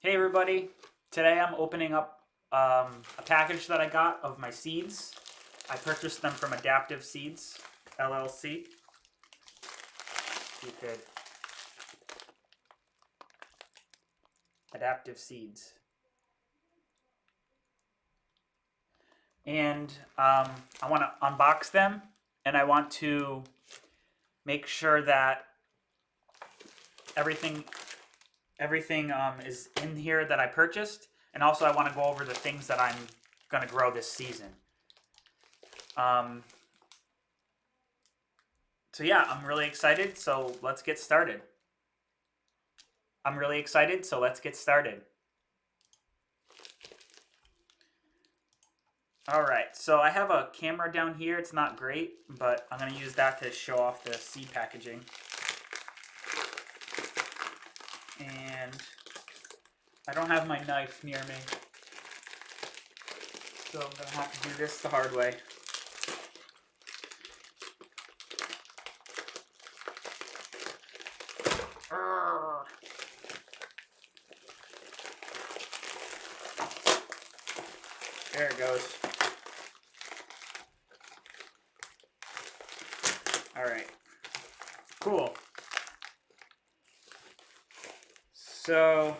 Hey everybody, today I'm opening up a package that I got of my seeds. I purchased them from Adaptive Seeds, LLC. You could Adaptive Seeds. And I want to unbox them and I want to make sure that everything is in here that I purchased. And also I want to go over the things that I'm going to grow this season. So yeah, I'm really excited, so let's get started. All right, so I have a camera down here. It's not great, but I'm going to use that to show off the seed packaging. And I don't have my knife near me, so I'm going to have to do this the hard way. There it goes. All right, cool. So,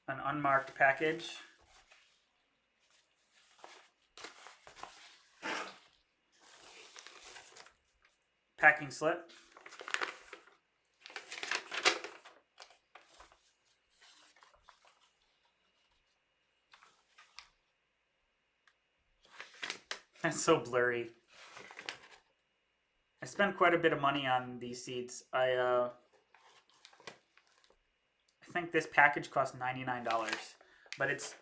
an unmarked package. Packing slip. That's so blurry. I spent quite a bit of money on these seeds. I think this package cost $99, but it's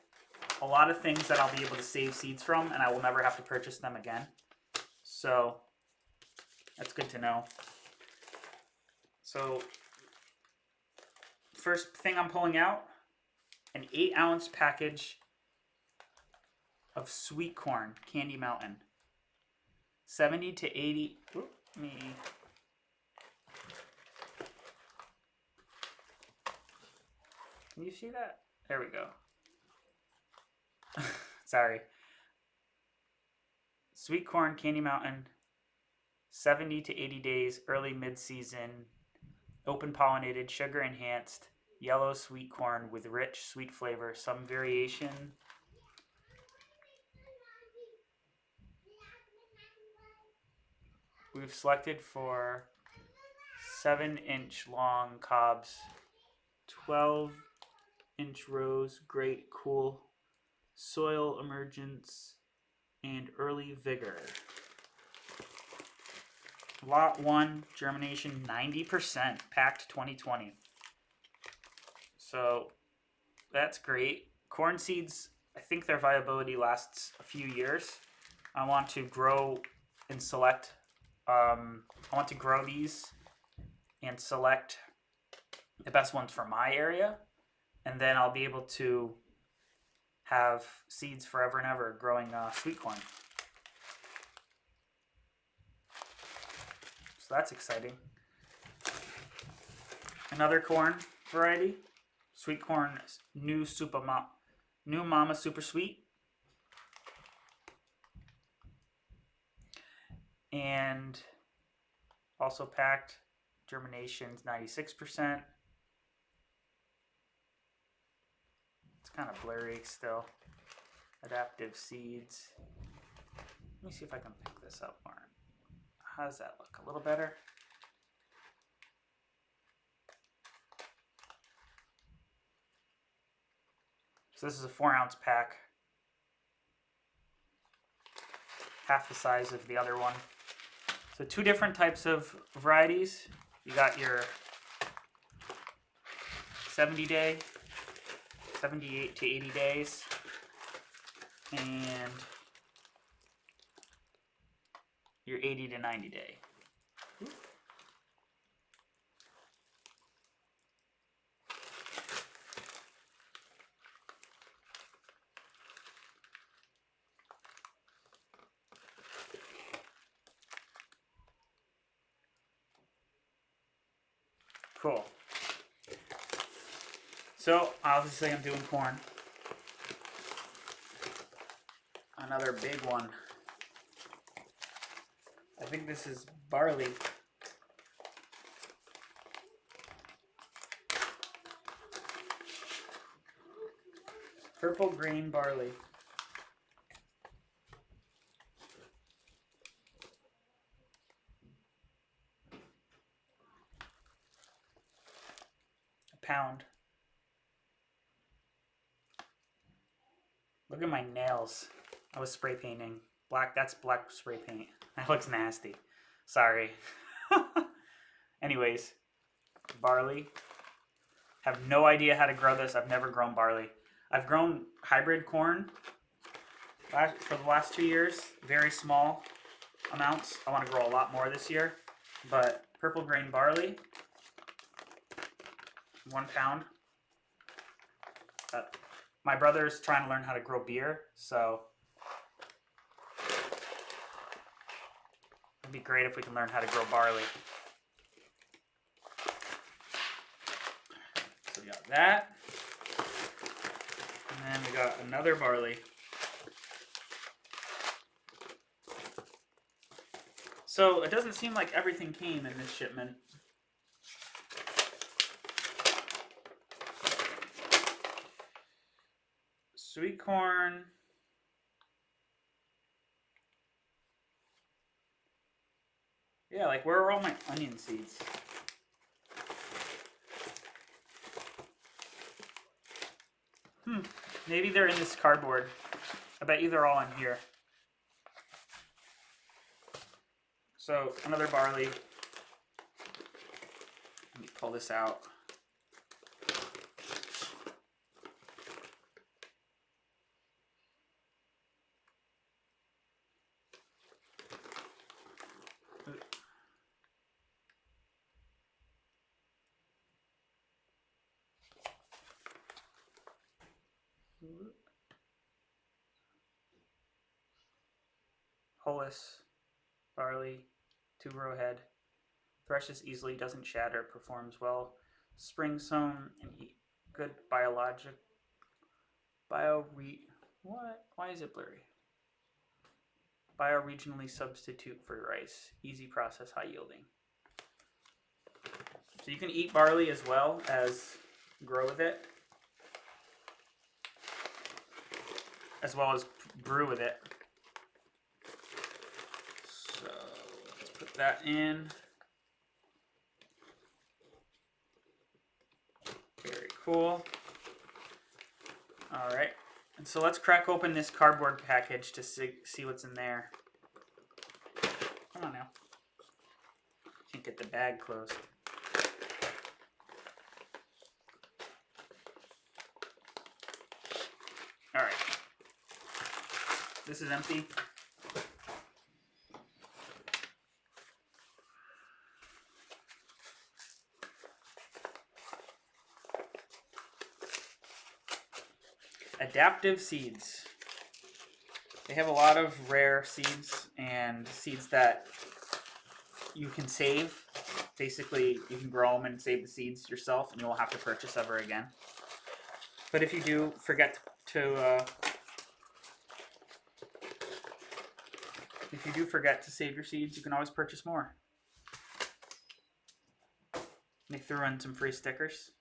a lot of things that I'll be able to save seeds from, and I will never have to purchase them again. So that's good to know. So first thing I'm pulling out, an 8-ounce package of sweet corn, Candy Mountain. 70 to 80. Can you see that? There we go. Sorry. Sweet corn, Candy Mountain. 70 to 80 days, early mid-season, open pollinated, sugar enhanced, yellow sweet corn with rich sweet flavor, some variation. We've selected for 7-inch long cobs, 12-inch rows, great cool soil emergence and early vigor. Lot 1, germination 90%, packed 2020. So that's great. Corn seeds, I think their viability lasts a few years. I want to grow and select, I want to grow these and select the best ones for my area. And then I'll be able to have seeds forever and ever growing sweet corn. So that's exciting. Another corn variety, sweet corn, new Mama Super Sweet. And also packed, germination's 96%. It's kind of blurry still. Adaptive Seeds. Let me see if I can pick this up more. How does that look? A little better? So this is a 4-ounce pack. Half the size of the other one. So 2 different types of varieties. You got your 70-day, 78 to 80 days, and your 80 to 90 day. Cool. So obviously I'm doing corn. Another big one. I think this is barley. Purple grain barley. A pound. Look at my nails. I was spray painting. Black, that's black spray paint. That looks nasty. Sorry. Anyways, barley. Have no idea how to grow this. I've never grown barley. I've grown hybrid corn for the last 2 years. Very small amounts. I want to grow a lot more this year. But purple grain barley, 1 pound. My brother's trying to learn how to grow beer, so it'd be great if we can learn how to grow barley. So we got that. And then we got another barley. So it doesn't seem like everything came in this shipment. Sweet corn. Yeah, like where are all my onion seeds? Maybe they're in this cardboard. I bet you they're all in here. So another barley. Let me pull this out. Hollis, barley, 2-row head. Threshes easily, doesn't shatter, performs well. Spring sown and good what? Why is it blurry? Bioregionally substitute for rice. Easy process, high yielding. So you can eat barley as well as grow with it, as well as brew with it. So let's put that in. Very cool. All right. And so let's crack open this cardboard package to see what's in there. Come on now. Can't get the bag closed. All right. This is empty. Adaptive seeds. They have a lot of rare seeds and seeds that you can save. Basically, you can grow them and save the seeds yourself, and you won't have to purchase ever again. But if you do forget to save your seeds, you can always purchase more. They threw in some free stickers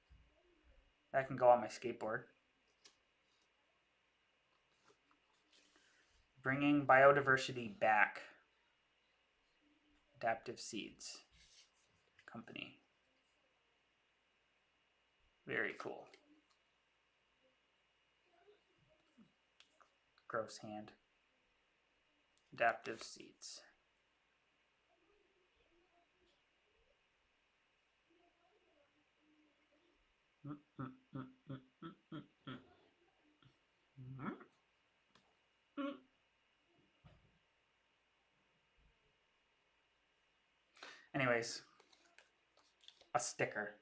that can go on my skateboard. Bringing biodiversity back. Adaptive Seeds Company. Very cool. Gross hand. Adaptive Seeds. Anyways, a sticker.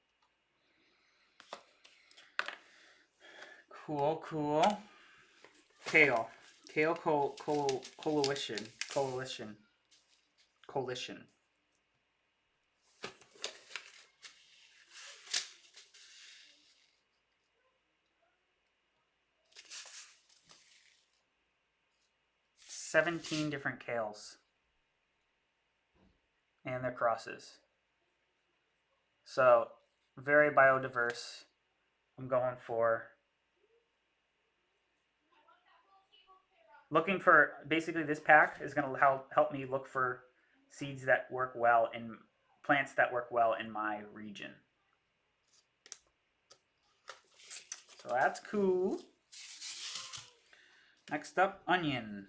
Cool, cool. Kale. Kale coalition. 17 different kales and their crosses. So very biodiverse. I'm going for looking for basically this pack is going to help me look for seeds that work well in plants that work well in my region. So that's cool. Next up, onion.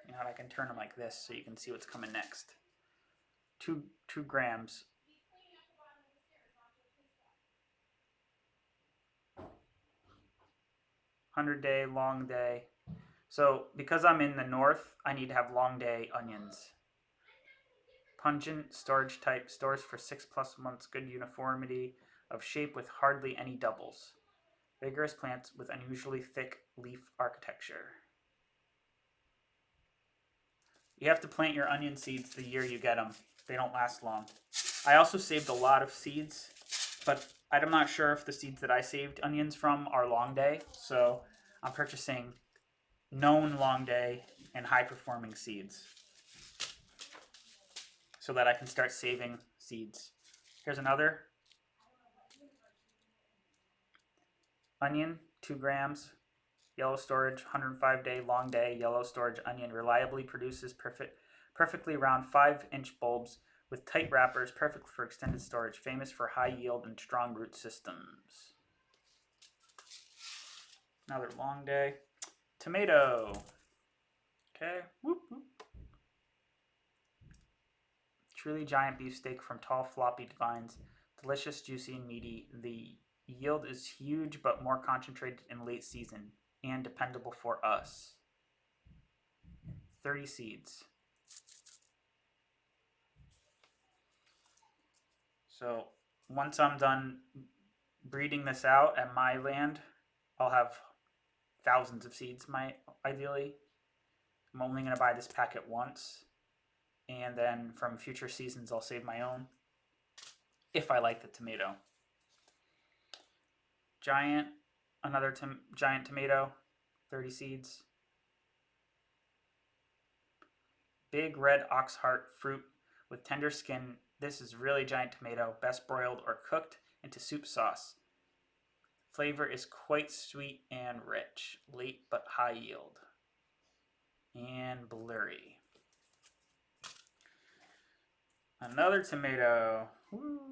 You know, I can turn them like this so you can see what's coming next. 2 grams. $100-day, long day. So because I'm in the north, I need to have long day onions. Pungent, storage type, stores for 6+ months, good uniformity of shape with hardly any doubles. Vigorous plants with unusually thick leaf architecture. You have to plant your onion seeds the year you get them. They don't last long. I also saved a lot of seeds, but I'm not sure if the seeds that I saved onions from are long day, so I'm purchasing known long day and high performing seeds so that I can start saving seeds. Here's another onion, 2 grams, yellow storage, 105-day, long day, yellow storage onion reliably produces perfectly round 5-inch bulbs with tight wrappers, perfect for extended storage, famous for high yield and strong root systems. Another long day. Tomato. Okay. Whoop, whoop. Truly giant beefsteak from tall floppy vines. Delicious, juicy, and meaty. The yield is huge but more concentrated in late season and dependable for us. 30 seeds. So once I'm done breeding this out at my land, I'll have thousands of seeds, ideally. I'm only going to buy this packet once, and then from future seasons I'll save my own if I like the tomato. Another giant tomato, 30 seeds. Big red ox heart fruit with tender skin. This is really giant tomato, best broiled or cooked into soup sauce. Flavor is quite sweet and rich, late but high yield. And blurry. Another tomato. Woo.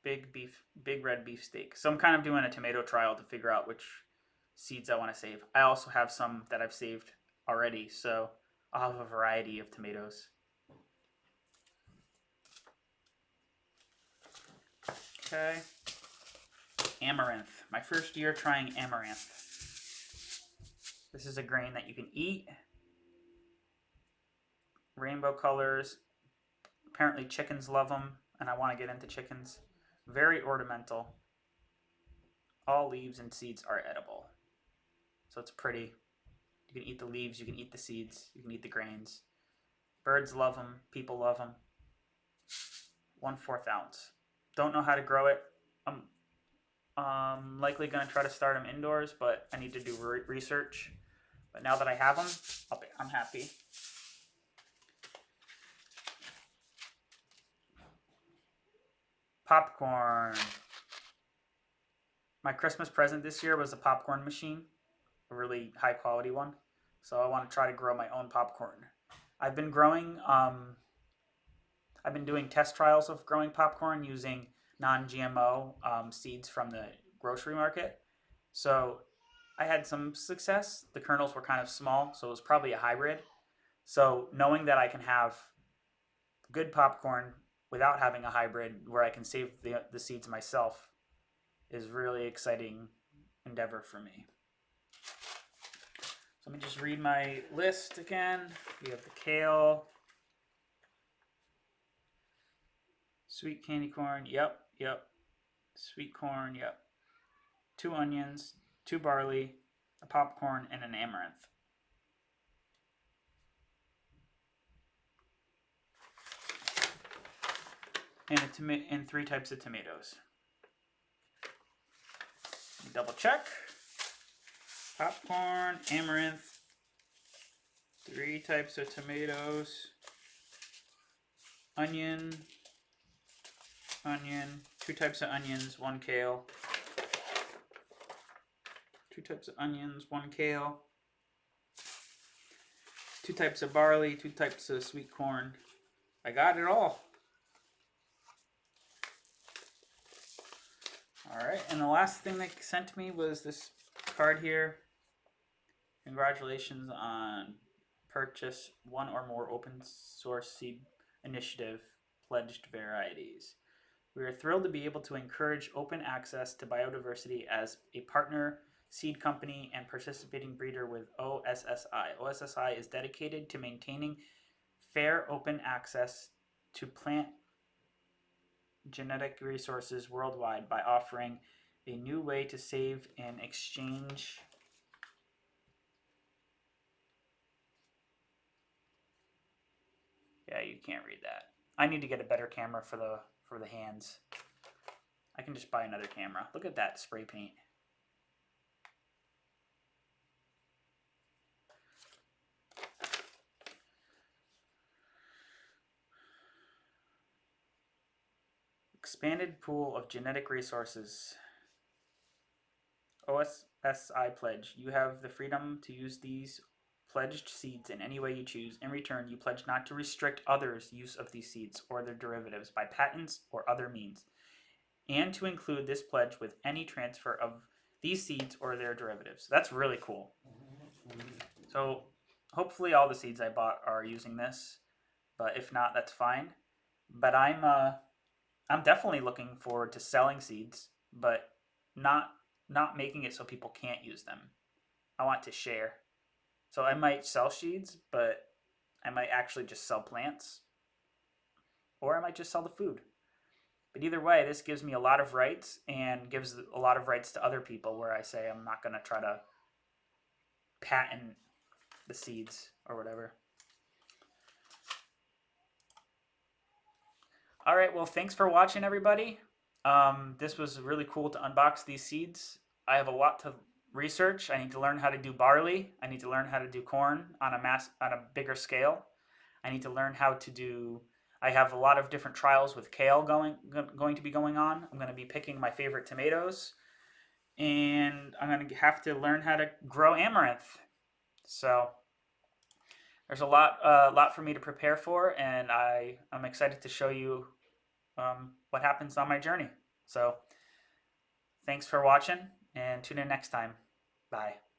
Big red beefsteak. So I'm kind of doing a tomato trial to figure out which seeds I want to save. I also have some that I've saved already, so I'll have a variety of tomatoes. Okay. Amaranth. My first year trying amaranth. This is a grain that you can eat. Rainbow colors. Apparently chickens love them, and I want to get into chickens. Very ornamental. All leaves and seeds are edible. So it's pretty. You can eat the leaves, you can eat the seeds, you can eat the grains. Birds love them, people love them. 1/4 ounce. Don't know how to grow it. I'm likely going to try to start them indoors, but I need to do research. But now that I have them, I'm happy. Popcorn. My Christmas present this year was a popcorn machine, a really high quality one. So I want to try to grow my own popcorn. I've been growing, I've been doing test trials of growing popcorn using non-GMO seeds from the grocery market. So I had some success. The kernels were kind of small, so it was probably a hybrid. So knowing that I can have good popcorn without having a hybrid where I can save the seeds myself is really exciting endeavor for me. So let me just read my list again. We have the kale, sweet candy corn, yep. Sweet corn, yep. 2 onions, 2 barley, a popcorn, and an amaranth. And 3 types of tomatoes. double check. Popcorn, amaranth, 3 types of tomatoes, onion, 2 types of onions, 1 kale, 2 types of onions, 1 kale, 2 types of barley, 2 types of sweet corn. I got it all. Alright, and the last thing they sent me was this card here. Congratulations on purchase 1 or more open source seed initiative pledged varieties. We are thrilled to be able to encourage open access to biodiversity as a partner seed company and participating breeder with OSSI. OSSI is dedicated to maintaining fair open access to plant genetic resources worldwide by offering a new way to save and exchange Yeah, you can't read that. I need to get a better camera for the hands. I can just buy another camera. Look at that spray paint. Expanded pool of genetic resources. OSSI pledge. You have the freedom to use these pledged seeds in any way you choose. In return, you pledge not to restrict others' use of these seeds or their derivatives by patents or other means, and to include this pledge with any transfer of these seeds or their derivatives. That's really cool. So hopefully all the seeds I bought are using this, but if not, that's fine. But I'm definitely looking forward to selling seeds, but not making it so people can't use them. I want to share. So I might sell seeds, but I might actually just sell plants, or I might just sell the food. But either way, this gives me a lot of rights and gives a lot of rights to other people where I say I'm not going to try to patent the seeds or whatever. All right, well, thanks for watching, everybody. This was really cool to unbox these seeds. I have a lot to research. I need to learn how to do barley. I need to learn how to do corn on a bigger scale. I need to learn how to do. I have a lot of different trials with kale going to be going on. I'm going to be picking my favorite tomatoes, and I'm going to have to learn how to grow amaranth. So there's a lot for me to prepare for, and I'm excited to show you what happens on my journey. So thanks for watching, and tune in next time. Bye.